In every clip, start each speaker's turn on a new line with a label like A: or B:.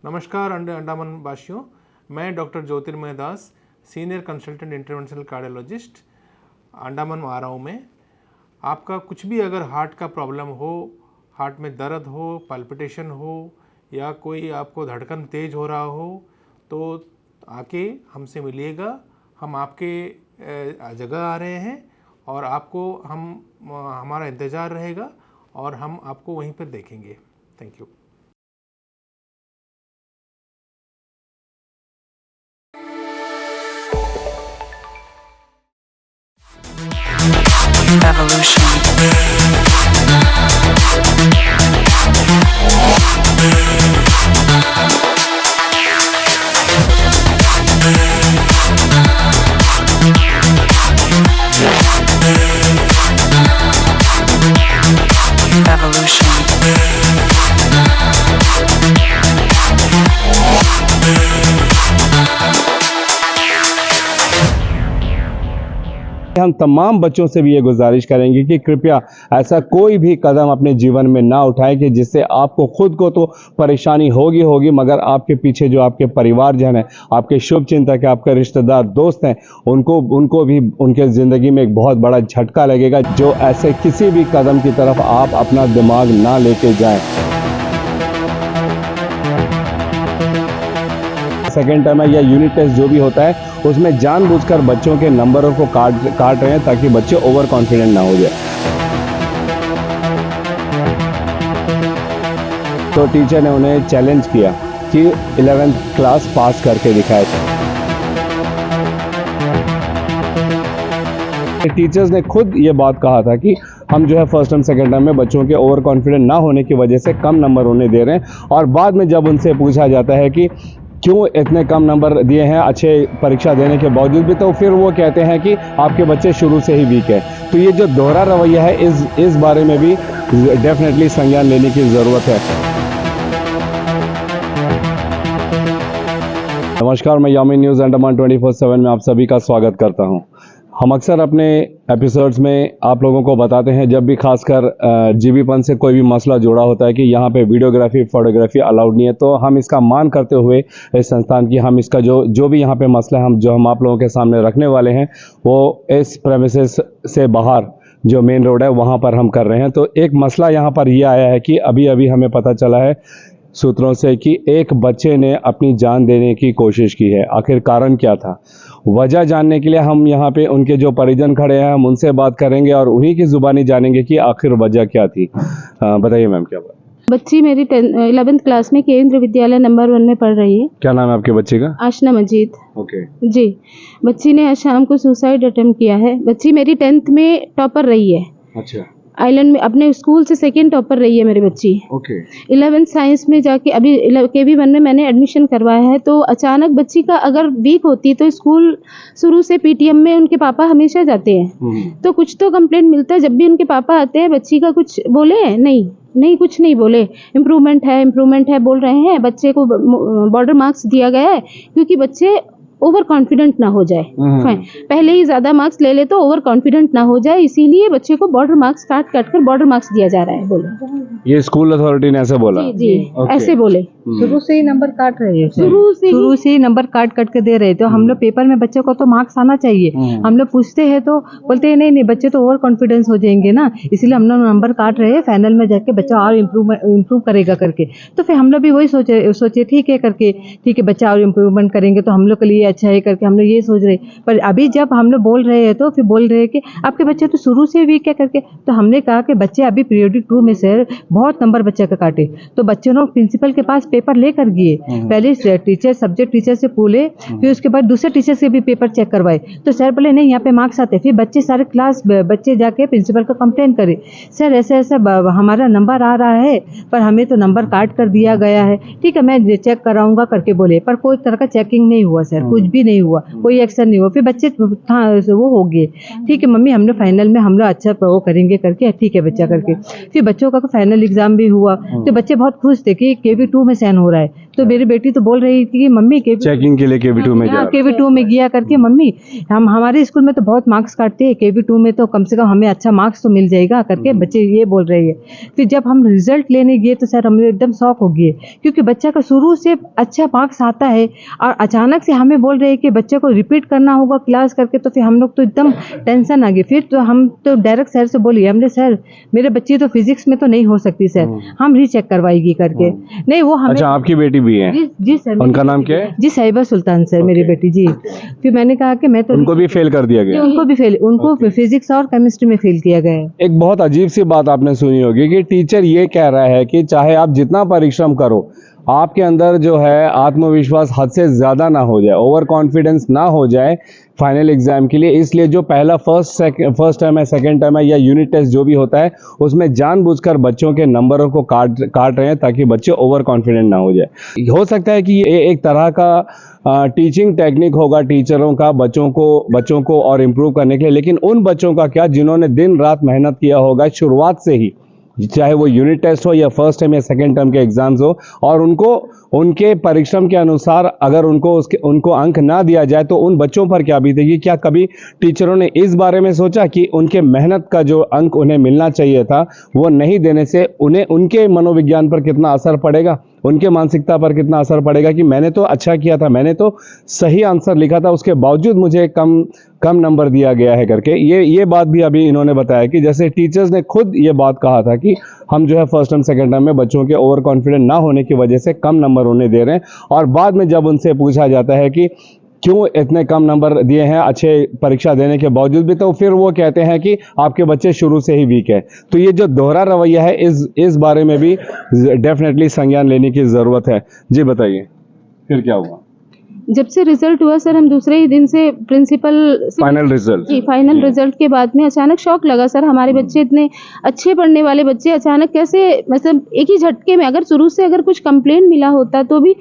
A: नमस्कार अंडमान वासियों, मैं doctor Jyotirmoy Das, senior consultant interventional cardiologist Andaman आ रहा हूँ। मैं आपका कुछ भी अगर हार्ट का प्रॉब्लम हो, हार्ट में दर्द हो, पल्पिटेशन हो या कोई आपको धड़कन तेज हो रहा हो तो आके हमसे मिलिएगा। हम आपके जगह आ रहे हैं और आपको हमारा इंतज़ार रहेगा और हम आपको वहीं पर देखेंगे। Thank you.
B: Evolution.
C: हम तमाम बच्चों से भी ये गुजारिश करेंगे कि कृपया ऐसा कोई भी कदम अपने जीवन में ना उठाएं कि जिससे आपको खुद को तो परेशानी होगी मगर आपके पीछे जो आपके परिवारजन है, आपके शुभ चिंतक है, आपके रिश्तेदार दोस्त हैं, उनको भी उनके ज़िंदगी में एक बहुत बड़ा झटका लगेगा। जो ऐसे किसी भी कदम की तरफ आप अपना दिमाग ना लेके जाएं। सेकेंड टर्म है या यूनिट टेस्ट जो भी होता है उसमें जानबूझकर बच्चों के नंबरों को काट रहे हैं ताकि बच्चे ओवर कॉन्फिडेंट ना हो जाए। तो टीचर ने उन्हें चैलेंज किया कि 11th क्लास पास करके दिखाए। टीचर्स ने खुद ये बात कहा था कि हम जो है फर्स्ट टर्म सेकेंड टर्म में बच्चों के ओवर कॉन्फिडेंट ना होने की वजह से कम नंबर उन्हें दे रहे हैं। और बाद में जब उनसे पूछा जाता है कि क्यों इतने कम नंबर दिए हैं अच्छे परीक्षा देने के बावजूद भी, तो फिर वो कहते हैं कि आपके बच्चे शुरू से ही वीक है। तो ये जो दोहरा रवैया है इस बारे में भी डेफिनेटली संज्ञान लेने की ज़रूरत है। नमस्कार, मैं यामिन न्यूज़ अंडमान 24/7 में आप सभी का स्वागत करता हूं। हम अक्सर अपने एपिसोड्स में आप लोगों को बताते हैं जब भी खासकर जीबीपन से कोई भी मसला जुड़ा होता है कि यहाँ पे वीडियोग्राफी फोटोग्राफी अलाउड नहीं है, तो हम इसका मान करते हुए इस संस्थान की हम इसका जो भी यहाँ पे मसला हम आप लोगों के सामने रखने वाले हैं वो इस प्रेमिसेस से बाहर जो मेन रोड है वहाँ पर हम कर रहे हैं। तो एक मसला यहाँ पर ये आया है कि अभी हमें पता चला है सूत्रों से कि एक बच्चे ने अपनी जान देने की कोशिश की है। आखिर कारण क्या था, वजह जानने के लिए हम यहाँ पे उनके जो परिजन खड़े हैं हम उनसे बात करेंगे और उन्हीं की जुबानी जानेंगे कि आखिर वजह क्या थी। बताइए मैम, क्या बात?
D: बच्ची मेरी 11th क्लास में केंद्र विद्यालय नंबर 1 में पढ़ रही है।
C: क्या नाम है आपके बच्चे का?
D: आशना मजीद।
C: ओके
D: जी, बच्ची ने आज शाम को सुसाइड अटेम्प्ट किया है। बच्ची मेरी 10th में टॉपर रही है।
C: अच्छा।
D: आइलैंड में अपने स्कूल से सेकंड टॉपर रही है मेरी बच्ची।
C: ओके।
D: 11th साइंस में जाके अभी KB1 में मैंने एडमिशन करवाया है। तो अचानक बच्ची का अगर वीक होती तो स्कूल शुरू से PTM में उनके पापा हमेशा जाते हैं, तो कुछ तो कंप्लेंट मिलता है। जब भी उनके पापा आते हैं बच्ची का कुछ बोले नहीं कुछ नहीं बोले। इम्प्रूवमेंट है बोल रहे हैं। बच्चे को बॉर्डर मार्क्स दिया गया है क्योंकि बच्चे ओवर कॉन्फिडेंट ना हो जाए। पहले ही ज्यादा मार्क्स ले ले तो ओवर कॉन्फिडेंट ना हो जाए, इसीलिए बच्चे को बॉर्डर मार्क्स काट कर बॉर्डर मार्क्स दिया जा रहा है। बोले ये
C: स्कूल अथॉरिटी ने ऐसे बोला?
D: जी ऐसे बोले।
E: शुरू से ही नंबर काट रहे हैं,
D: शुरू
E: से ही नंबर काट के दे रहे थे। हम लोग पेपर में बच्चे को तो मार्क्स आना चाहिए। हम लोग पूछते हैं तो बोलते हैं नहीं बच्चे तो ओवर कॉन्फिडेंस हो जाएंगे ना, इसलिए हम लोग नंबर काट रहे हैं। फाइनल में जाके बच्चा और इम्प्रूव करेगा करके। तो फिर हम लोग भी वही सोचे ठीक है करके, ठीक है बच्चा और इम्प्रूवमेंट करेंगे तो हम लोग के लिए अच्छा है करके हम लोग ये सोच रहे। पर अभी जब हम लोग बोल रहे हैं तो फिर बोल रहे हैं कि आपके बच्चे तो शुरू से वीक है करके। तो हमने कहा कि बच्चे अभी पीरियडिक 2 में से बहुत नंबर बच्चे का काटे, तो बच्चों ने प्रिंसिपल के पास पेपर लेकर गए। पहले सब्जेक्ट टीचर से बोले, फिर उसके बाद दूसरे टीचर से भी पेपर चेक करवाए। तो सर बोले नहीं यहाँ पे मार्क्स आते। फिर बच्चे सारे क्लास बच्चे जाके प्रिंसिपल को कंप्लेन करे, सर ऐसा हमारा नंबर आ रहा है पर हमें तो नंबर काट कर दिया गया है। ठीक है मैं चेक कराऊंगा करके बोले, पर कोई तरह का चेकिंग नहीं हुआ सर, कुछ भी नहीं हुआ, कोई एक्शन नहीं हुआ। फिर बच्चे वो हो गए, ठीक है मम्मी हम लोग फाइनल में हम लोग अच्छा वो करेंगे करके, ठीक है बच्चा करके। फिर बच्चों का फाइनल एग्जाम भी हुआ तो बच्चे बहुत खुश थे कि KB2 में साइन हो रहा है। तो मेरी बेटी तो बोल रही थी कि मम्मी
C: चेकिंग के लिए KV2 में जा
E: KV2 में गया करके, मम्मी हम हमारे स्कूल में तो बहुत मार्क्स काटते हैं, KV2 में तो कम से कम हमें अच्छा मार्क्स तो मिल जाएगा करके बच्चे ये बोल रहे हैं। फिर जब हम रिजल्ट लेने गए तो सर हम एकदम शॉक हो गए, क्योंकि बच्चा का शुरू से अच्छा मार्क्स आता है और अचानक से हमें बोल रहे हैं कि बच्चे को रिपीट करना होगा क्लास करके। तो फिर हम लोग तो एकदम टेंशन आ गई। फिर तो हम तो डायरेक्ट सर से बोली, हमने सर मेरे बच्चे तो फिजिक्स में तो नहीं हो सकती सर, हम रीचेक करवाएगी करके। नहीं वो हमें।
C: अच्छा, आपकी बेटी भी है?
E: जी सर।
C: उनका नाम क्या है?
E: जी साहिबा सुल्तान सर, मेरी बेटी जी। फिर मैंने कहा कि मैं तो
C: उनको भी फेल कर दिया गया?
E: उनको भी फेल, उनको फिजिक्स और केमिस्ट्री में फेल किया गया है।
C: एक बहुत अजीब सी बात आपने सुनी होगी कि टीचर ये कह रहा है कि चाहे आप जितना परिश्रम करो, आपके अंदर जो है आत्मविश्वास हद से ज़्यादा ना हो जाए, ओवर कॉन्फिडेंस ना हो जाए फाइनल एग्जाम के लिए, इसलिए जो पहला फर्स्ट टर्म है, सेकंड टर्म है या यूनिट टेस्ट जो भी होता है, उसमें जानबूझकर बच्चों के नंबरों को काट रहे हैं ताकि बच्चे ओवर कॉन्फिडेंट ना हो जाए। हो सकता है कि ये एक तरह का टीचिंग टेक्निक होगा टीचरों का बच्चों को और इम्प्रूव करने के लिए, लेकिन उन बच्चों का क्या जिन्होंने दिन रात मेहनत किया होगा शुरुआत से ही, चाहे वो यूनिट टेस्ट हो या फर्स्ट टर्म या सेकेंड टर्म के एग्जाम्स हो, और उनको उनके परिश्रम के अनुसार अगर उनको अंक ना दिया जाए तो उन बच्चों पर क्या बीतेगी? क्या कभी टीचरों ने इस बारे में सोचा कि उनके मेहनत का जो अंक उन्हें मिलना चाहिए था वो नहीं देने से उन्हें उनके मनोविज्ञान पर कितना असर पड़ेगा, उनके मानसिकता पर कितना असर पड़ेगा कि मैंने तो अच्छा किया था, मैंने तो सही आंसर लिखा था, उसके बावजूद मुझे कम नंबर दिया गया है करके। ये बात भी अभी इन्होंने बताया कि जैसे टीचर्स ने खुद ये बात कहा था कि हम जो है फर्स्ट टर्म सेकंड टर्म में बच्चों के ओवर कॉन्फिडेंट ना होने की वजह से कम नंबर उन्हें दे रहे हैं, और बाद में जब उनसे पूछा जाता है कि क्यों इतने कम नंबर दिए हैं अच्छे परीक्षा देने के बावजूद भी, तो फिर वो कहते हैं कि आपके बच्चे शुरू से ही वीक है। तो ये जो दोहरा रवैया है, इस बारे में भी डेफिनेटली संज्ञान लेने की ज़रूरत है। जी बताइए, फिर क्या हुआ?
D: जब से रिजल्ट हुआ सर, हम दूसरे ही दिन से प्रिंसिपल से
C: फाइनल रिजल्ट
D: जी फाइनल रिजल्ट के बाद में अचानक शॉक लगा सर। हमारे बच्चे इतने अच्छे पढ़ने वाले बच्चे अचानक कैसे, मतलब एक ही झटके में, अगर शुरू से अगर कुछ कंप्लेंट मिला होता तो भी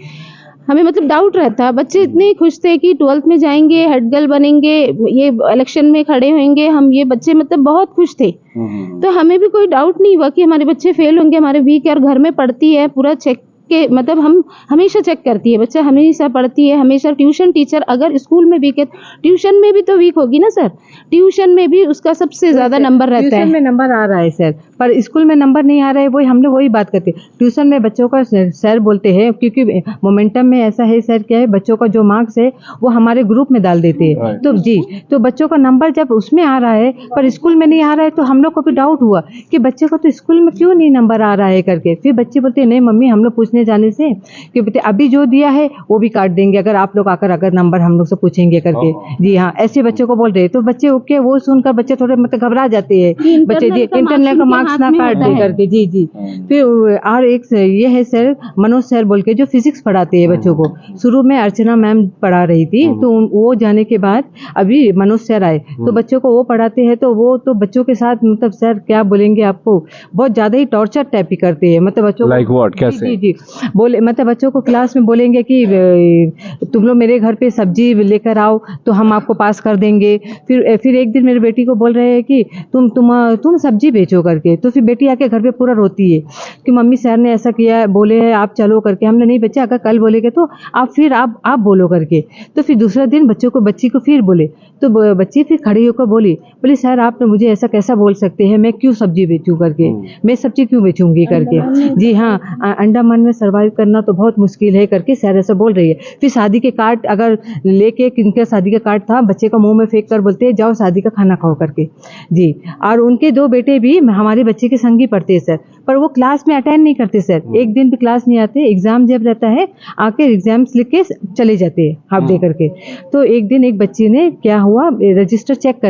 D: हमें मतलब डाउट रहता। बच्चे इतने खुश थे कि 12th में जाएंगे, हेड गर्ल बनेंगे, ये इलेक्शन में खड़े होंगे, हम ये बच्चे मतलब बहुत खुश थे। तो हमें भी कोई डाउट नहीं हुआ कि हमारे बच्चे फेल होंगे, हमारे वीक है। और घर में पढ़ती है, पूरा चेक के मतलब हम हमेशा चेक करती है, बच्चा हमेशा पढ़ती है हमेशा। ट्यूशन टीचर अगर स्कूल में वीक है, ट्यूशन में भी तो वीक होगी ना सर, ट्यूशन में भी उसका सबसे ज़्यादा नंबर रहता है।
E: ट्यूशन में नंबर आ रहा है सर, पर स्कूल में नंबर नहीं आ रहा है। वही हमने वही बात करते, ट्यूशन में बच्चों का सर बोलते हैं, क्योंकि मोमेंटम में ऐसा है सर, क्या है बच्चों का जो मार्क्स है वो हमारे ग्रुप में डाल देते हैं। तो जी, तो बच्चों का नंबर जब उसमें आ रहा है पर स्कूल में नहीं आ रहा है, तो हम लोग को भी डाउट हुआ कि बच्चे को तो स्कूल में क्यों नहीं नंबर आ रहा है करके। फिर बच्चे बोलते हैं नहीं मम्मी, हम लोग पूछने जाने से कि बेटे अभी जो दिया है वो भी काट देंगे अगर आप लोग आकर अगर नंबर हम लोग से पूछेंगे करके। जी हाँ, ऐसे बच्चों को बोल रहे। तो बच्चे ओके, वो सुनकर बच्चे थोड़े मतलब घबरा जाते हैं बच्चे, जी इंटरनल का मार्क्स ना काट दे करके। जी जी। फिर और एक ये है सर, मनोज सर बोल के जो फिजिक्स पढ़ाते हैं बच्चों को। शुरू में अर्चना मैम पढ़ा रही थी, तो वो जाने के बाद अभी मनोज सर आए, तो बच्चों को वो पढ़ाते हैं। तो वो तो बच्चों के साथ मतलब सर क्या बोलेंगे आपको, बहुत ज्यादा ही टॉर्चर टाइप ही करते हैं। मतलब बच्चों
C: लाइक व्हाट, कैसे?
E: जी जी बोले, मतलब बच्चों को क्लास में बोलेंगे कि तुम लोग मेरे घर पे सब्जी लेकर आओ तो हम आपको पास कर देंगे। फिर एक दिन मेरी बेटी को बोल रहे हैं कि तुम सब्जी बेचो करके। तो फिर बेटी आके घर पे पूरा रोती है कि मम्मी सर ने ऐसा किया, बोले हैं आप चलो करके। हमने नहीं बच्चे, अगर कल बोलेगे तो आप बोलो करके। तो फिर दूसरा दिन बच्ची को फिर बोले, तो बच्ची फिर खड़ी होकर बोली सर आपने मुझे ऐसा कैसा बोल सकते हैं, मैं क्यों सब्जी बेचूं करके, मैं सब्जी क्यों बेचूंगी करके। जी हाँ, अंडमान में सर्वाइव करना तो बहुत मुश्किल है करके सर ऐसा बोल रही है। फिर शादी के कार्ड अगर लेके, किनका शादी का कार्ड था, बच्चे का मुंह में फेंक कर बोलते हैं जाओ शादी का खाना खाओ करके। जी, और उनके 2 बेटे भी हमारे बच्चे के संग ही पढ़ते हैं सर, पर वो क्लास में अटेंड नहीं करते सर, एक दिन भी क्लास नहीं आते। एग्जाम जब रहता है आके एग्जाम्स लिख के चले जाते हैं हाफ डे करके। तो एक दिन एक बच्ची ने क्या हुआ, रजिस्टर चेक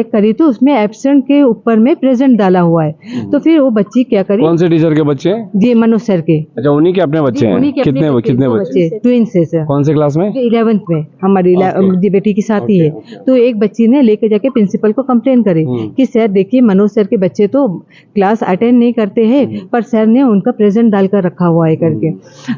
E: करी तो उसमें एब्सेंट के ऊपर में प्रेजेंट डाला हुआ है। तो फिर वो बच्ची क्या करी,
C: कौन से टीचर के बच्चे?
E: जी मनोज सर के।
C: अच्छा, उन्हीं के अपने बच्चे हैं? कितने बच्चे?
E: ट्विंस है सर।
C: कौन से क्लास में?
E: 11th में हमारी जी बेटी की साथी है। तो एक बच्ची ने लेके जाके प्रिंसिपल को कंप्लेन करी कि सर देखिए मनोज सर के बच्चे तो क्लास अटेंड नहीं करते करते हैं, पर सर ने उनका प्रेजेंट डालकर रखा हुआ है करके।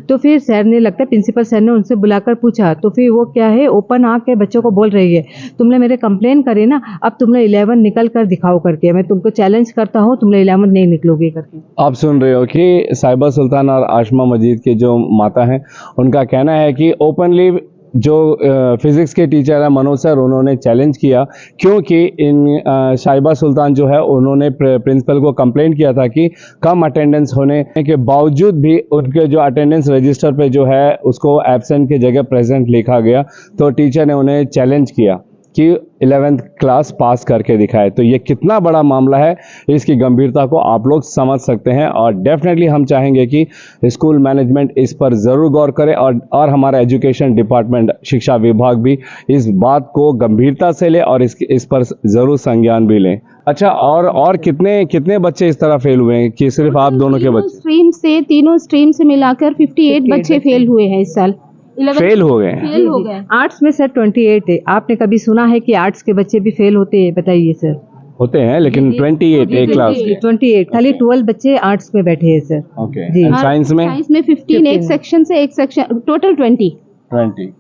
E: तो फिर सर ने, लगता है प्रिंसिपल सर ने उनसे बुलाकर पूछा, तो फिर वो क्या है, ओपन आके बच्चों को बोल रही है, तुमने मेरे कंप्लेन करे ना, अब तुमने 11 निकल कर दिखाओ करके, मैं तुमको चैलेंज करता हूँ, तुमने 11 नहीं निकलोगे करके।
C: आप सुन रहे हो कि साहिबा सुल्तान और आशमा मजीद के जो माता हैं, उनका कहना है कि ओपनली जो फिज़िक्स के टीचर है मनोज सर, उन्होंने चैलेंज किया, क्योंकि इन साहिबा सुल्तान जो है उन्होंने प्रिंसिपल को कंप्लेंट किया था कि कम अटेंडेंस होने के बावजूद भी उनके जो अटेंडेंस रजिस्टर पे जो है उसको एब्सेंट की जगह प्रेजेंट लिखा गया। तो टीचर ने उन्हें चैलेंज किया कि 11th क्लास पास करके दिखाए। तो ये कितना बड़ा मामला है, इसकी गंभीरता को आप लोग समझ सकते हैं, और डेफिनेटली हम चाहेंगे कि स्कूल मैनेजमेंट इस पर ज़रूर गौर करे, और हमारा एजुकेशन डिपार्टमेंट, शिक्षा विभाग भी इस बात को गंभीरता से ले और इस पर ज़रूर संज्ञान भी लें। अच्छा, और कितने बच्चे इस तरह फेल हुए हैं कि सिर्फ आप दोनों के बच्चे?
D: तीनों स्ट्रीम से मिलाकर 58 बच्चे फेल हुए हैं इस साल।
C: फेल हो गए?
D: फेल हो गए।
E: आर्ट्स में सर 28 है। आपने कभी सुना है कि आर्ट्स के बच्चे भी फेल होते हैं? बताइए सर।
C: होते हैं, लेकिन 28 एक क्लास के
E: 28, खाली 12 बच्चे आर्ट्स में बैठे हैं सर।
C: ओके।
E: जी।
C: साइंस में
D: 15 एक सेक्शन से, एक सेक्शन टोटल 20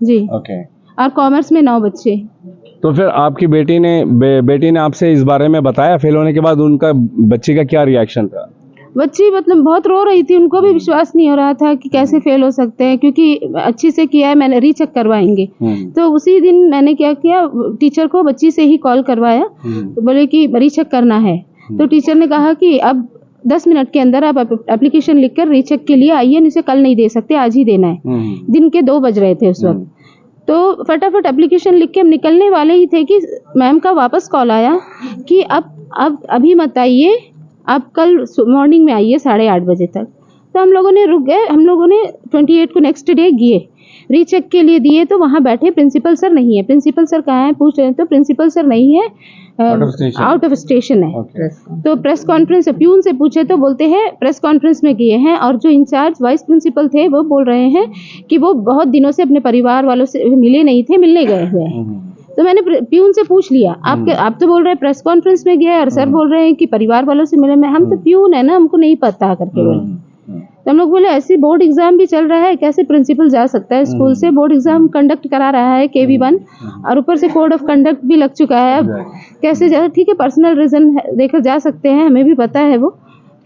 D: जी।
C: ओके।
D: और कॉमर्स में 9 बच्चे।
C: तो फिर आपकी बेटी ने आपसे इस बारे में बताया फेल होने के बाद? उनका बच्ची का क्या रिएक्शन था?
D: बच्ची मतलब बहुत रो रही थी, उनको भी विश्वास नहीं हो रहा था कि कैसे फेल हो सकते हैं, क्योंकि अच्छी से किया है, मैंने रीचेक करवाएंगे। तो उसी दिन मैंने क्या किया, टीचर को बच्ची से ही कॉल करवाया, तो बोले कि रीचेक करना है। तो टीचर ने कहा कि अब 10 मिनट के अंदर आप एप्लीकेशन लिखकर रीचेक के लिए आइए, इसे कल नहीं दे सकते, आज ही देना है। दिन के 2 बज रहे थे उस वक्त। तो फटाफट एप्लीकेशन लिख के हम निकलने वाले ही थे कि मैम का वापस कॉल आया कि अब अभी मत आइए, आप कल मॉर्निंग में आइए 8:30 बजे तक। तो हम लोगों ने रुक गए। हम लोगों ने 28 को नेक्स्ट डे गए, रीचेक के लिए दिए, तो वहाँ बैठे प्रिंसिपल सर नहीं है। प्रिंसिपल सर कहाँ है पूछ रहे हैं, तो प्रिंसिपल सर नहीं है, आउट ऑफ स्टेशन है। तो प्रेस कॉन्फ्रेंस प्यून से पूछे तो बोलते हैं प्रेस कॉन्फ्रेंस में गए हैं, और जो इंचार्ज वाइस प्रिंसिपल थे वो बोल रहे हैं कि वो बहुत दिनों से अपने परिवार वालों से मिले नहीं थे, मिलने गए हुए हैं। तो मैंने प्यून से पूछ लिया, आप तो बोल रहे हैं प्रेस कॉन्फ्रेंस में गए, और सर बोल रहे हैं कि परिवार वालों से मिले। हम तो प्यून है ना, हमको नहीं पता करके बोले। तो हम लोग बोले ऐसी बोर्ड एग्जाम भी चल रहा है, कैसे प्रिंसिपल जा सकता है स्कूल से? बोर्ड एग्जाम कंडक्ट करा रहा है KV1, और ऊपर से कोड ऑफ कंडक्ट भी लग चुका है, अब कैसे जा? ठीक है, पर्सनल रीजन देकर जा सकते हैं, हमें भी पता है वो।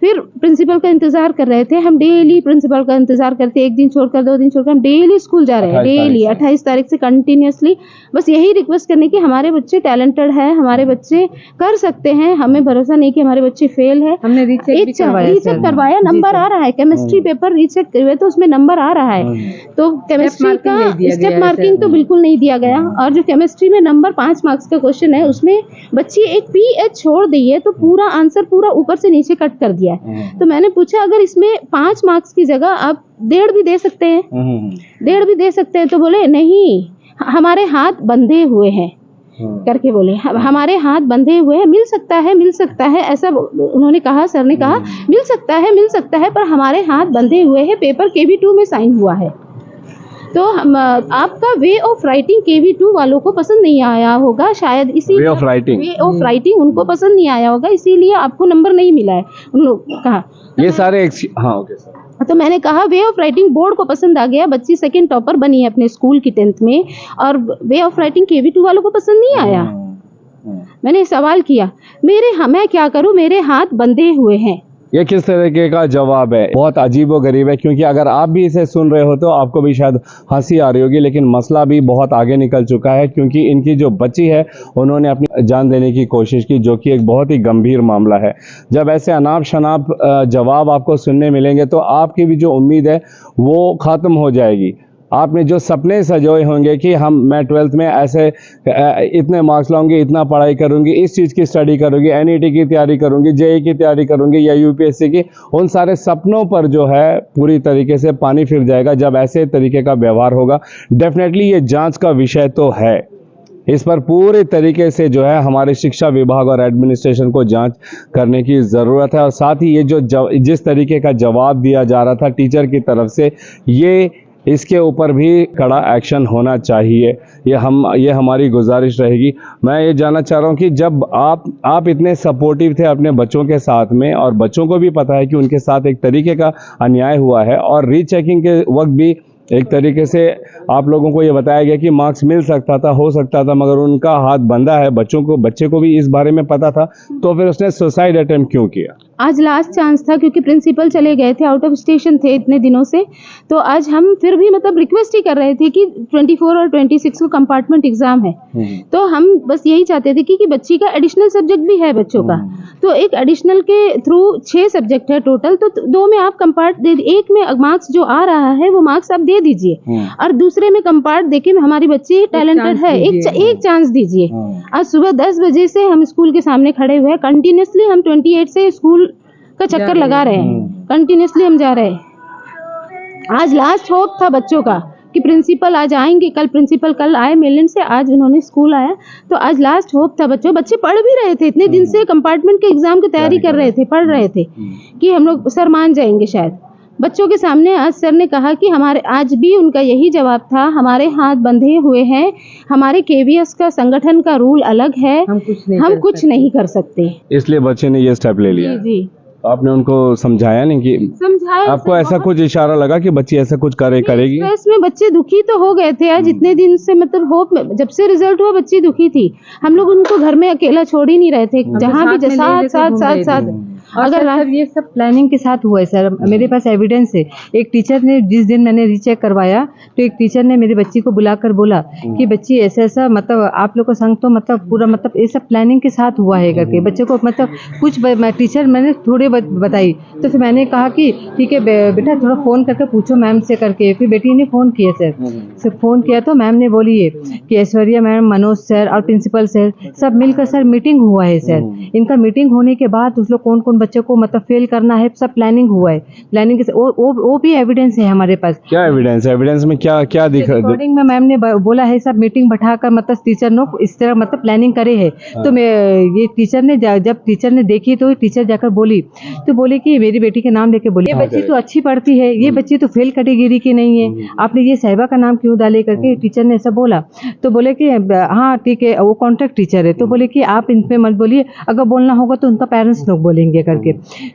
D: फिर प्रिंसिपल का इंतजार कर रहे थे हम, डेली प्रिंसिपल का इंतजार करते, एक दिन छोड़कर 2 दिन छोड़कर, हम डेली स्कूल जा रहे हैं, डेली 28 तारीख से कंटिन्यूसली, बस यही रिक्वेस्ट करने की हमारे बच्चे टैलेंटेड है, हमारे बच्चे कर सकते हैं, हमें भरोसा नहीं कि हमारे बच्चे फेल है।
E: हमने रीचेक
D: करवाया, नंबर आ रहा है, केमिस्ट्री पेपर रीचेक करवाए तो उसमें नंबर आ रहा है। तो केमिस्ट्री का स्टेप मार्किंग तो बिल्कुल नहीं दिया गया, और जो केमिस्ट्री में नंबर 5 मार्क्स का क्वेश्चन है उसमें बच्ची एक PH छोड़ दी है, तो पूरा आंसर पूरा ऊपर से नीचे कट कर दिया। तो मैंने पूछा अगर इसमें 5 मार्क्स की जगह आप 1.5 भी दे सकते हैं, 1.5 भी दे सकते हैं? तो बोले नहीं, हमारे हाथ बंधे हुए हैं करके बोले, हमारे हाथ बंधे हुए हैं, मिल सकता है ऐसा उन्होंने कहा। सर ने कहा मिल सकता है, पर हमारे हाथ बंधे हुए हैं, पेपर KV2 में साइन हुआ है। तो आपका वे ऑफ राइटिंग KV2 वालों को पसंद नहीं आया होगा शायद, इसी वे ऑफ राइटिंग उनको पसंद नहीं आया होगा, इसीलिए आपको नंबर नहीं मिला है, उन लोग कहा।
C: ये सारे हाँ, ओके सर।
D: तो मैंने कहा वे ऑफ राइटिंग बोर्ड को पसंद आ गया, बच्ची 2nd टॉपर बनी है अपने स्कूल की 10th में, और वे ऑफ राइटिंग KV2 वालों को पसंद नहीं आया। मैंने सवाल किया, मैं क्या करूं, मेरे हाथ बंधे हुए हैं।
C: ये किस तरीके का जवाब है? बहुत अजीब व गरीब है, क्योंकि अगर आप भी इसे सुन रहे हो तो आपको भी शायद हंसी आ रही होगी, लेकिन मसला भी बहुत आगे निकल चुका है, क्योंकि इनकी जो बच्ची है उन्होंने अपनी जान देने की कोशिश की, जो कि एक बहुत ही गंभीर मामला है। जब ऐसे अनाप शनाप जवाब आपको सुनने मिलेंगे तो आपकी भी जो उम्मीद है वो ख़त्म हो जाएगी। आपने जो सपने सजोए होंगे कि मैं 12th में ऐसे इतने मार्क्स लाऊंगी, इतना पढ़ाई करूंगी, इस चीज़ की स्टडी करूंगी, NET की तैयारी करूंगी, JEE की तैयारी करूंगी या UPSC की, उन सारे सपनों पर जो है पूरी तरीके से पानी फिर जाएगा जब ऐसे तरीके का व्यवहार होगा। डेफिनेटली ये जांच का विषय तो है, इस पर पूरे तरीके से जो है हमारे शिक्षा विभाग और एडमिनिस्ट्रेशन को जांच करने की ज़रूरत है। और साथ ही ये जो जिस तरीके का जवाब दिया जा रहा था टीचर की तरफ से, ये इसके ऊपर भी कड़ा एक्शन होना चाहिए। ये हमारी गुजारिश रहेगी। मैं ये जानना चाह रहा हूँ कि जब आप इतने सपोर्टिव थे अपने बच्चों के साथ में, और बच्चों को भी पता है कि उनके साथ एक तरीके का अन्याय हुआ है, और रीचेकिंग के वक्त भी एक तरीके से आप लोगों को ये बताया गया कि मार्क्स मिल सकता था, हो सकता था, मगर उनका हाथ बंधा है। बच्चे को भी इस बारे में पता था, तो फिर उसने सुसाइड अटेम्प्ट क्यों किया?
D: आज लास्ट चांस था, क्योंकि प्रिंसिपल चले गए थे, आउट ऑफ स्टेशन थे इतने दिनों से। तो आज हम फिर भी मतलब रिक्वेस्ट ही कर रहे थे कि 24 और 26 को कंपार्टमेंट एग्जाम है, तो हम बस यही चाहते थे कि बच्ची का एडिशनल सब्जेक्ट भी है बच्चों का, तो एक एडिशनल के थ्रू 6 सब्जेक्ट है टोटल, तो 2 में आप कंपार्ट दे, एक में मार्क्स जो आ रहा है वो मार्क्स आप दे दीजिए, और दूसरे में कंपार्ट देके हमारी बच्ची टैलेंटेड है, एक चांस दीजिए। आज सुबह 10 बजे से हम स्कूल के सामने खड़े हुए हैं, कंटिन्यूसली हम 28 से स्कूल का चक्कर लगा रहे हैं, कंटिन्यूसली हम जा रहे हैं। आज लास्ट होप था बच्चों का कि प्रिंसिपल आज आएंगे, प्रिंसिपल कल आए मेलैंड से, आज उन्होंने स्कूल आया, तो आज लास्ट होप था बच्चे पढ़ भी रहे थे, इतने दिन से कंपार्टमेंट के एग्जाम की तैयारी कर रहे थे, पढ़ रहे थे कि हम लोग सर मान जाएंगे शायद। बच्चों के सामने आज सर ने कहा कि हमारे, आज भी उनका यही जवाब था, हमारे हाथ बंधे हुए हैं, हमारे केवीएस का संगठन का रूल अलग है, हम कुछ नहीं कर सकते,
C: इसलिए बच्चे ने ये स्टेप ले लिया।
D: जी
C: आपने उनको समझाया नहीं कि
D: समझाया?
C: आपको ऐसा कुछ इशारा लगा कि बच्ची ऐसा कुछ करेगी?
D: स्ट्रेस में बच्चे दुखी तो हो गए थे आज इतने दिन से, मतलब होप में जब से रिजल्ट हुआ बच्ची दुखी थी। हम लोग उनको घर में अकेला छोड़ ही नहीं रहे थे, जहाँ भी साथ
E: अगर सर ये सब प्लानिंग के साथ हुआ है सर, मेरे पास एविडेंस है। एक टीचर ने, जिस दिन मैंने रीचेक करवाया, तो एक टीचर ने मेरी बच्ची को बुलाकर बोला कि बच्ची ऐसा मतलब आप लोग का संग तो मतलब पूरा मतलब ये सब प्लानिंग के साथ हुआ है करके, बच्चे को मतलब कुछ टीचर मैंने थोड़े बताई, तो फिर मैंने कहा कि ठीक है बेटा थोड़ा फ़ोन करके पूछो मैम से करके। फिर बेटी ने फ़ोन किया सर, फ़ोन किया तो मैम ने बोली है कि ऐश्वर्या मैम, मनोज सर और प्रिंसिपल सर सब मिलकर सर मीटिंग हुआ है सर। इनका मीटिंग होने के बाद उस लोग कौन कौन बच्चे को मतलब फेल करना है सब प्लानिंग हुआ है। प्लानिंग के वो भी एविडेंस है हमारे पास।
C: क्या एविडेंस है? एविडेंस में क्या दिख रहा है?
E: रिकॉर्डिंग में मैम ने बोला है सब मीटिंग बैठाकर मतलब टीचर ने इस तरह मतलब प्लानिंग करे है। तो मैं ये टीचर ने जब टीचर ने देखी तो टीचर जाकर बोली, तो बोले कि मेरी बेटी के नाम लेके बोली, ये बच्ची तो अच्छी पढ़ती है, ये बच्ची तो फेल कैटेगरी की नहीं है, आपने ये साहिबा का नाम क्यों डाले करके टीचर ने ऐसा बोला। तो बोले कि हाँ ठीक है, वो कॉन्ट्रैक्ट टीचर है, तो बोले कि आप इन पे मत बोलिए, अगर बोलना होगा तो उनका पेरेंट्स लोग बोलेंगे करके।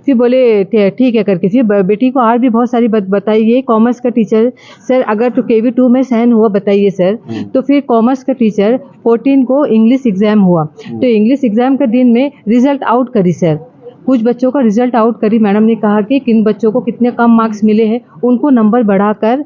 E: फिर बोले ठीक है करके। फिर बेटी को और भी बहुत सारी बताइए, कॉमर्स का टीचर सर अगर तो KV2 में साइन हुआ बताइए सर, तो फिर कॉमर्स का टीचर 14 को इंग्लिश एग्जाम हुआ, तो इंग्लिश एग्जाम के दिन में रिजल्ट आउट करी सर, कुछ बच्चों का रिजल्ट आउट करी। मैडम ने कहा कि किन बच्चों को कितने कम मार्क्स मिले हैं, उनको नंबर बढ़ाकर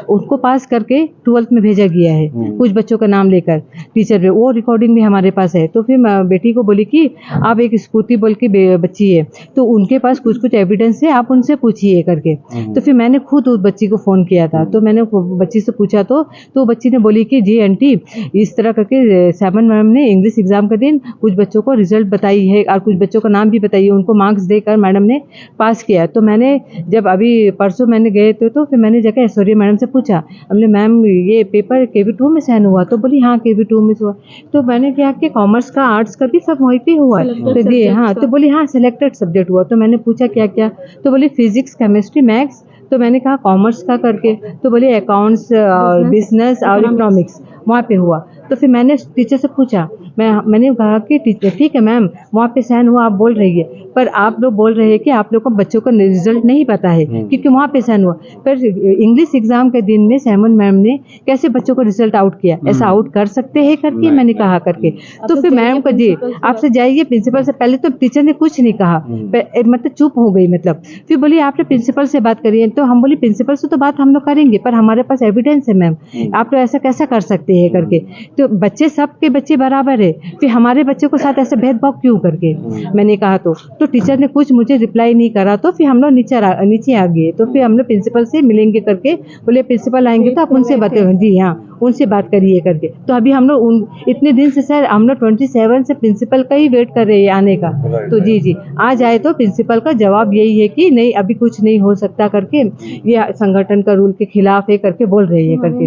E: उनको पास करके 12th में भेजा गया है, कुछ बच्चों का नाम लेकर टीचर पे, वो रिकॉर्डिंग भी हमारे पास है। तो फिर बेटी को बोली कि आप एक स्कूटी बोल के बच्ची है, तो उनके पास कुछ कुछ एविडेंस है, आप उनसे पूछिए करके। तो फिर मैंने खुद उस बच्ची को फ़ोन किया था, तो मैंने बच्ची से पूछा, तो बच्ची ने बोली कि जी आंटी इस तरह करके 7 मैडम ने इंग्लिश एग्जाम के दिन कुछ बच्चों को रिजल्ट बताई है और कुछ बच्चों का नाम भी बताइए, उनको मार्क्स देकर मैडम ने पास किया। तो मैंने जब अभी परसों मैंने गए तो फिर मैंने जाकर ऐश्वर्या मैडम से पूछा, हमने मैम ये पेपर KV2 में साइन हुआ? तो बोली हाँ KV2 में हुआ। तो मैंने कहा कि कॉमर्स का आर्ट्स का भी सब वहीं पे हुआ है? तो जी हाँ, तो बोली हाँ सिलेक्टेड सब्जेक्ट हुआ। तो मैंने पूछा क्या क्या, तो बोली फिजिक्स केमिस्ट्री मैथ्स। तो मैंने कहा कॉमर्स का करके, तो बोले अकाउंट्स और बिजनेस और इकोनॉमिक्स वहाँ पे हुआ। तो फिर मैंने टीचर से पूछा, मैंने कहा कि टीचर ठीक है मैम वहाँ पे साइन हुआ आप बोल रही है, पर आप लोग बोल रहे हैं कि आप लोग को बच्चों का रिजल्ट नहीं पता है क्योंकि वहाँ पे साइन हुआ, पर इंग्लिश एग्जाम के दिन में सैमन मैम ने कैसे बच्चों को रिजल्ट आउट किया? ऐसा आउट कर सकते हैं करके मैंने कहा करके। तो फिर मैम को जी आपसे जाइए प्रिंसिपल से, पहले तो टीचर ने कुछ नहीं कहा, मतलब चुप हो गई मतलब। फिर बोली आपने प्रिंसिपल से बात करिए, तो हम बोली प्रिंसिपल से तो बात हम लोग करेंगे, पर हमारे पास एविडेंस है मैम, आप लोग ऐसा कैसा कर सकते हैं करके। तो बच्चे सबके बच्चे बराबर है, फिर हमारे बच्चे को साथ ऐसा भेदभाव क्यों करके मैंने कहा। तो टीचर ने कुछ मुझे रिप्लाई नहीं करा, तो फिर हम लोग नीचे आ गए। तो फिर हम लोग प्रिंसिपल से मिलेंगे करके बोले, प्रिंसिपल आएंगे तो आप उनसे बात, जी हाँ उनसे बात करिए करके। तो अभी हम लोग इतने दिन से सर हम लोग 27 से प्रिंसिपल का ही वेट कर रहे हैं आने का। तो जी आ जाए तो प्रिंसिपल का जवाब यही है कि नहीं अभी कुछ नहीं हो सकता करके, ये संगठन का रूल के खिलाफ है करके बोल रही है करके,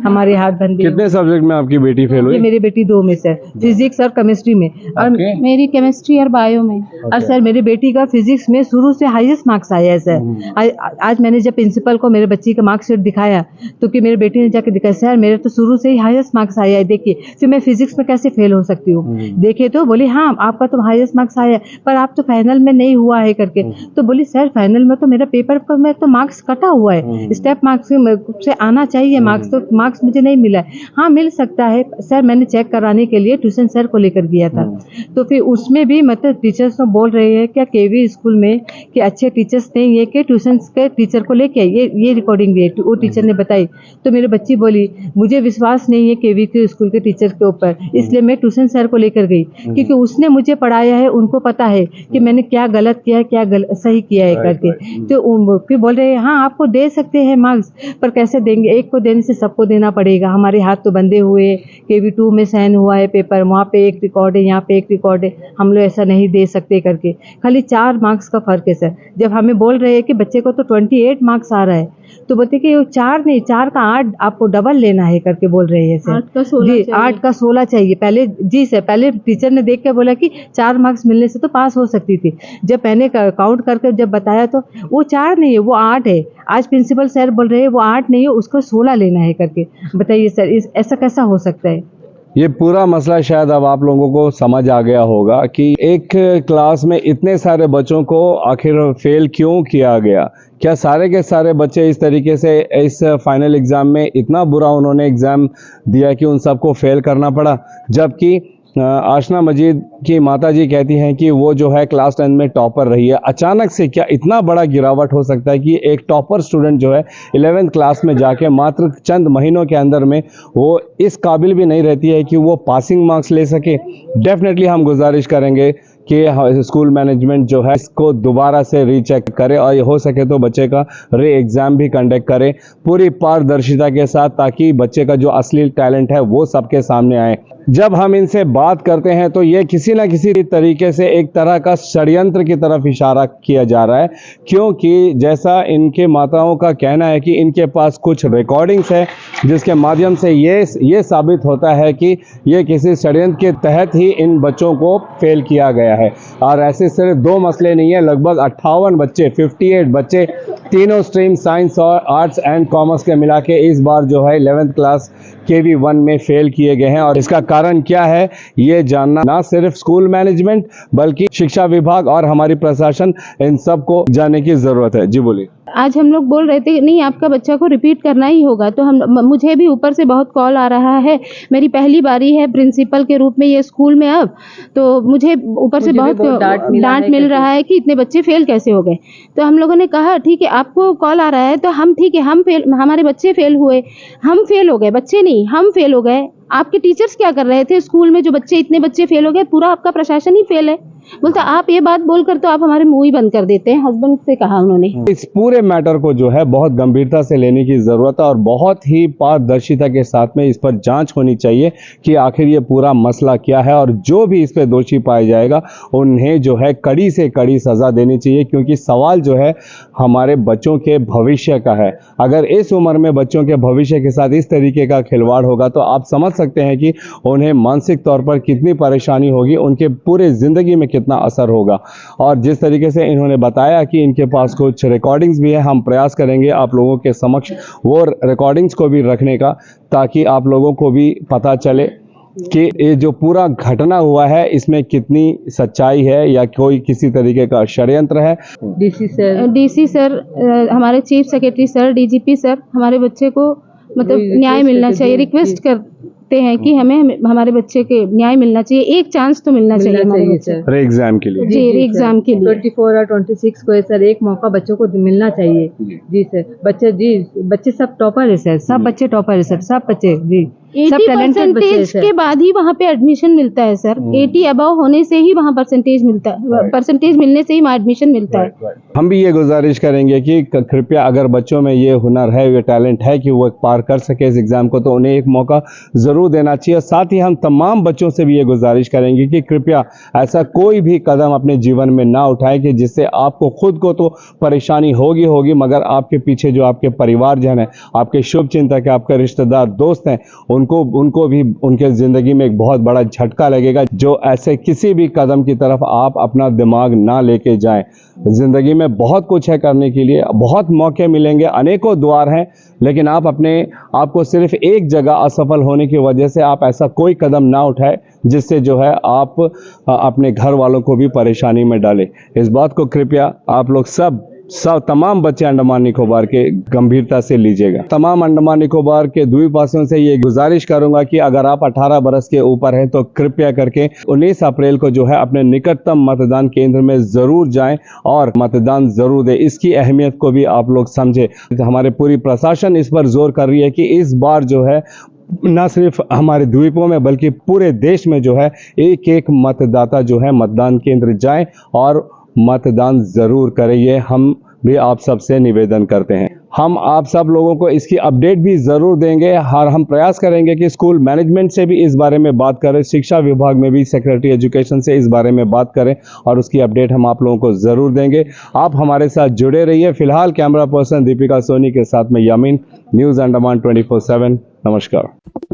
E: हमारे हाथ बंधे।
C: कितने सब्जेक्ट में आपकी बेटी फेल हुई?
E: मेरी बेटी 2 में सर, फिजिक्स और केमिस्ट्री में। और
D: मेरी केमिस्ट्री और बायो में।
E: और सर मेरी बेटी का फिजिक्स में शुरू से हाईएस्ट मार्क्स आया है सर। आज मैंने जब प्रिंसिपल को मेरे बच्ची का मार्कशीट दिखाया तो कि मेरी बेटी ने जाके दिखाया, सर मेरे तो शुरू से ही हाईएस्ट मार्क्स आया है, देखिए फिर मैं फिजिक्स में कैसे फेल हो सकती हूँ। देखे तो बोली हाँ आपका तो हाईएस्ट मार्क्स आया है, पर आप तो फाइनल में नहीं हुआ है करके। तो बोली सर फाइनल में तो मेरा पेपर पर में तो मार्क्स कटा हुआ है, स्टेप मार्क्स से आना चाहिए मार्क्स, तो मार्क्स मुझे नहीं मिला है। हाँ मिल सकता है सर, मैंने चेक कराने के लिए ट्यूशन सर को लेकर गया था। तो फिर उसमें भी मतलब टीचर्स तो बोल रहे हैं क्या केवी स्कूल में कि अच्छे टीचर्स नहीं है कि ट्यूशन के टीचर को लेके आइए, ये रिकॉर्डिंग भी है वो टीचर ने बताई। तो मेरी बच्ची बोली मुझे विश्वास नहीं है केवी के स्कूल के टीचर के ऊपर, इसलिए मैं ट्यूशन सर को लेकर गई, क्योंकि उसने मुझे पढ़ाया है, उनको पता है कि मैंने क्या गलत किया है क्या सही किया है करके। तो फिर बोल रहे हैं हाँ आपको दे सकते हैं मार्क्स, पर कैसे देंगे, एक को देने से सबको देना पड़ेगा, हमारे हाथ तो बंधे हुए। केवी 2 में साइन हुआ है पेपर, वहाँ पे एक रिकॉर्ड है, यहाँ पे एक रिकॉर्ड है, हम लोग ऐसा नहीं दे सकते करके। खाली 4 मार्क्स का फर्क है सर। जब हमें बोल रहे हैं कि बच्चे को तो 28 मार्क्स आ रहा है, तो बोलते कि 4 नहीं 4 का 8 आपको डबल लेना है करके बोल रहे हैं सर।
D: 8 का 16
E: जी
D: चाहिए।
E: 8 का 16 चाहिए पहले। जी सर, पहले टीचर ने देख के बोला कि 4 मार्क्स मिलने से तो पास हो सकती थी। जब मैंने काउंट करके जब बताया तो वो 4 नहीं है वो 8 है। आज प्रिंसिपल सर बोल रहे हैं वो 8 नहीं है उसको 16 लेना है करके। बताइए सर ऐसा कैसा हो सकता है।
C: ये पूरा मसला शायद अब आप लोगों को समझ आ गया होगा कि एक क्लास में इतने सारे बच्चों को आखिर फेल क्यों किया गया। क्या सारे के सारे बच्चे इस तरीके से इस फाइनल एग्ज़ाम में इतना बुरा उन्होंने एग्ज़ाम दिया कि उन सबको फेल करना पड़ा। जबकि आशना मजीद की माताजी कहती हैं कि वो जो है क्लास 10 में टॉपर रही है। अचानक से क्या इतना बड़ा गिरावट हो सकता है कि एक टॉपर स्टूडेंट जो है 11th क्लास में जाके मात्र चंद महीनों के अंदर में वो इस काबिल भी नहीं रहती है कि वो पासिंग मार्क्स ले सके। डेफिनेटली हम गुजारिश करेंगे कि स्कूल मैनेजमेंट जो है इसको दोबारा से रीचेक करे और हो सके तो बच्चे का री एग्ज़ाम भी कंडक्ट करे पूरी पारदर्शिता के साथ, ताकि बच्चे का जो असली टैलेंट है वो सबके सामने आए। जब हम इनसे बात करते हैं तो ये किसी ना किसी तरीके से एक तरह का षड्यंत्र की तरफ इशारा किया जा रहा है, क्योंकि जैसा इनके माताओं का कहना है कि इनके पास कुछ रिकॉर्डिंग्स है जिसके माध्यम से ये साबित होता है कि ये किसी षड्यंत्र के तहत ही इन बच्चों को फेल किया गया है। और ऐसे सिर्फ 2 मसले नहीं है, लगभग 58 बच्चे 58 बच्चे तीनों स्ट्रीम साइंस और आर्ट्स एंड कॉमर्स के मिला के इस बार जो है 11th क्लास केवी 1 में फेल किए गए हैं। और इसका कारण क्या है ये जानना ना सिर्फ स्कूल मैनेजमेंट बल्कि शिक्षा विभाग और हमारी प्रशासन, इन सबको जानने की ज़रूरत है। जी बोलिए।
D: आज हम लोग बोल रहे थे नहीं आपका बच्चा को रिपीट करना ही होगा, तो मुझे भी ऊपर से बहुत कॉल आ रहा है। मेरी पहली बारी है प्रिंसिपल के रूप में ये स्कूल में अब, तो मुझे ऊपर से बहुत डांट मिल रहा है कि इतने बच्चे फेल कैसे हो गए। तो हम लोगों ने कहा ठीक है आपको कॉल आ रहा है तो हम ठीक है हम फेल, हमारे बच्चे फेल हुए, हम फेल हो गए, बच्चे नहीं हम फेल हो गए। आपके टीचर्स क्या कर रहे थे स्कूल में जो इतने बच्चे फेल हो गए, पूरा आपका प्रशासन ही फेल है। बोलता आप ये बात बोलकर तो आप हमारे मुंह ही बंद कर देते हैं, हस्बैंड से कहा उन्होंने।
C: इस पूरे मैटर को जो है बहुत गंभीरता से लेने की ज़रूरत है और बहुत ही पारदर्शिता के साथ में इस पर जांच होनी चाहिए कि आखिर ये पूरा मसला क्या है, और जो भी इस पे दोषी पाया जाएगा उन्हें जो है कड़ी से कड़ी सज़ा देनी चाहिए, क्योंकि सवाल जो है हमारे बच्चों के भविष्य का है। अगर इस उम्र में बच्चों के भविष्य के साथ इस तरीके का खिलवाड़ होगा तो आप समझ सकते हैं कि उन्हें मानसिक तौर पर कितनी परेशानी होगी, उनके पूरे ज़िंदगी में कितना असर होगा। और जिस तरीके से इन्होंने बताया कि इनके पास कुछ रिकॉर्डिंग्स भी है, हम प्रयास करेंगे आप लोगों के समक्ष वो रिकॉर्डिंग्स को भी रखने का, ताकि आप लोगों को भी पता चले कि ये जो पूरा घटना हुआ है इसमें कितनी सच्चाई है या कोई किसी तरीके का षड्यंत्र है।
D: डीसी सर, हमारे chief secretary sir, DGP sir, हमारे बच्चे को मतलब न्याय मिलना चाहिए। रिक्वेस्ट करते हैं कि हमें हमारे बच्चे के न्याय मिलना चाहिए, एक चांस तो मिलना चाहिए हमारे बच्चे
C: रे एग्जाम के लिए।
D: जी रे एग्जाम के लिए
E: 24 और 26 को सर एक मौका बच्चों को मिलना चाहिए। जी सर, बच्चे सब टॉपर है सर, सब बच्चे टॉपर है सर, सब बच्चे जी
D: 80% के बाद ही वहाँ पे एडमिशन मिलता है सर। 80 अबव होने से ही वहाँ परसेंटेज मिलता है, परसेंटेज मिलने से ही वहाँ एडमिशन मिलता है।
C: हम भी ये गुजारिश करेंगे कि कृपया अगर बच्चों में ये हुनर है, ये टैलेंट है कि वो पार कर सके इस एग्ज़ाम को, तो उन्हें एक मौका ज़रूर देना चाहिए। और साथ ही हम तमाम बच्चों से भी ये गुजारिश करेंगे कि कृपया ऐसा कोई भी कदम अपने जीवन में ना उठाएं कि जिससे आपको खुद को तो परेशानी होगी मगर आपके पीछे जो आपके परिवारजन है, आपके शुभ चिंतक है, आपके रिश्तेदार दोस्त हैं, उनको भी उनके ज़िंदगी में एक बहुत बड़ा झटका लगेगा। जो ऐसे किसी भी कदम की तरफ आप अपना दिमाग ना लेके जाएं। ज़िंदगी में बहुत कुछ है करने के लिए, बहुत मौके मिलेंगे, अनेकों द्वार हैं, लेकिन आपको सिर्फ एक जगह असफल होने की वजह से आप ऐसा कोई कदम ना उठाएं जिससे जो है आप अपने घर वालों को भी परेशानी में डालें। इस बात को कृपया आप लोग सब तमाम बच्चे अंडमान निकोबार के गंभीरता से लीजिएगा। तमाम अंडमान निकोबार के द्वीपवासियों से ये गुजारिश करूंगा कि अगर आप 18 बरस के ऊपर हैं तो कृपया करके 19 अप्रैल को जो है अपने निकटतम मतदान केंद्र में ज़रूर जाएं और मतदान ज़रूर दें। इसकी अहमियत को भी आप लोग समझें। हमारे पूरी प्रशासन इस पर जोर कर रही है कि इस बार जो है न सिर्फ हमारे द्वीपों में बल्कि पूरे देश में जो है एक मतदाता जो है मतदान केंद्र जाएं और मतदान ज़रूर करें। ये हम भी आप सबसे निवेदन करते हैं। हम आप सब लोगों को इसकी अपडेट भी ज़रूर देंगे और हम प्रयास करेंगे कि स्कूल मैनेजमेंट से भी इस बारे में बात करें, शिक्षा विभाग में भी सेक्रेटरी एजुकेशन से इस बारे में बात करें और उसकी अपडेट हम आप लोगों को ज़रूर देंगे। आप हमारे साथ जुड़े रहिए। फिलहाल कैमरा पर्सन दीपिका सोनी के साथ में यामीन, न्यूज़ अंडमान 24/7। नमस्कार।